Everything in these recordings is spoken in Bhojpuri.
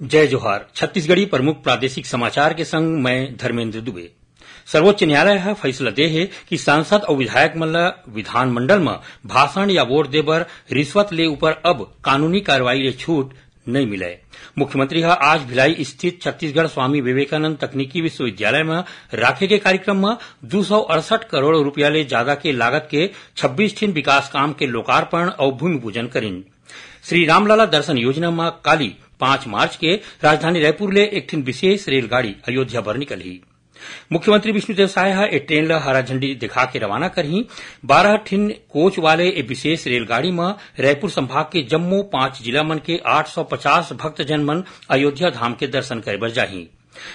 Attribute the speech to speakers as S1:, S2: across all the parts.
S1: जय जोहार। छत्तीसगढ़ी प्रमुख प्रादेशिक समाचार के संग मैं धर्मेंद्र दुबे। सर्वोच्च न्यायालय ह फैसला दे हे कि सांसद और विधायक मन ल विधानमंडल में भाषण या वोट दे बर रिश्वत ले ऊपर अब कानूनी कार्रवाई ले छूट नहीं मिले। मुख्यमंत्री ह आज भिलाई स्थित छत्तीसगढ़ स्वामी विवेकानंद तकनीकी विश्वविद्यालय में राखे के कार्यक्रम में 268 करोड़ रुपया ले ज्यादा के लागत के 26 ठिन विकास काम के लोकार्पण और भूमि पूजन करिन। श्री रामलला दर्शन योजना में काली 5 मार्च के राजधानी रायपुर ले एक ठिन विशेष रेलगाड़ी अयोध्या बर निकलही। मुख्यमंत्री विष्णुदेव साय ह ए ट्रेन ल हरा झंडी दिखा के रवाना करही। 12 ठिन कोच वाले ए विशेष रेलगाड़ी में रायपुर संभाग के जम्मू 5 जिला मन के 850 भक्तजन मन अयोध्या धाम के दर्शन करे बर जाही।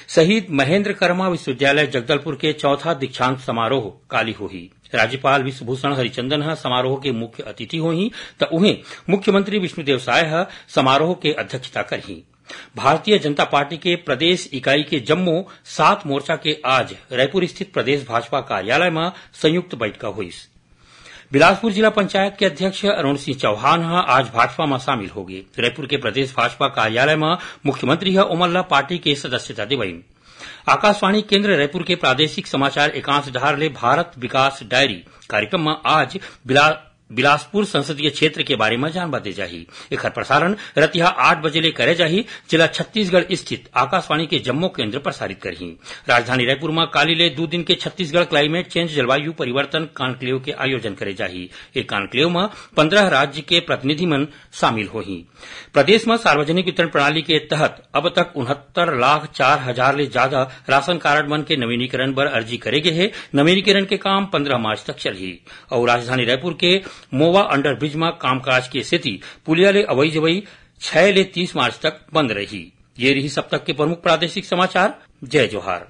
S1: शहीद महेंद्र कर्मा विश्वविद्यालय जगदलपुर के चौथा दीक्षांत समारोह काली होही। राज्यपाल विश्वभूषण हरिचंदन ह समारोह के मुख्य अतिथि होही त उहें मुख्यमंत्री विष्णुदेव साय ह समारोह के अध्यक्षता करही। भारतीय जनता पार्टी के प्रदेश इकाई के जम्मू 7 मोर्चा के आज रायपुर स्थित प्रदेश भाजपा कार्यालय में संयुक्त बैठक हुई। बिलासपुर जिला पंचायत के अध्यक्ष अरुण सिंह चौहान आज भाजपा में शामिल हो गए। रायपुर के प्रदेश भाजपा कार्यालय में मुख्यमंत्री ओमन ला पार्टी के सदस्यता दिवाई। आकाशवाणी केंद्र रायपुर के प्रादेशिक समाचार एकांश डहार ले भारत विकास डायरी कार्यक्रम में आज बिलासपुर संसदीय क्षेत्र के बारे में जानवा दे जाही। एकर प्रसारण रतिहा 8 बजे ले करे जाही। जिला छत्तीसगढ़ स्थित आकाशवाणी के जम्मू केंद्र प्रसारित करही। राजधानी रायपुर में काली ले 2 दिन के छत्तीसगढ़ क्लाइमेट चेंज जलवायु परिवर्तन कॉन्क्लेव के आयोजन करे जाही। एक कॉन्क्लेव में 15 राज्य के प्रतिनिधि मन शामिल होही। प्रदेश में सार्वजनिक वितरण प्रणाली के तहत अब तक 69,04,000 ले ज्यादा राशन कार्ड मन के नवीनीकरण बर अर्जी करे गे हे। नवीनीकरण के काम 15 मार्च तक चलही और राजधानी रायपुर के मोवा अंडर ब्रिज में कामकाज की स्थिति पुलिया ले अवई जवई 6 ले 30 मार्च तक बंद रही। ये रही सब तक के प्रमुख प्रादेशिक समाचार। जय जोहार।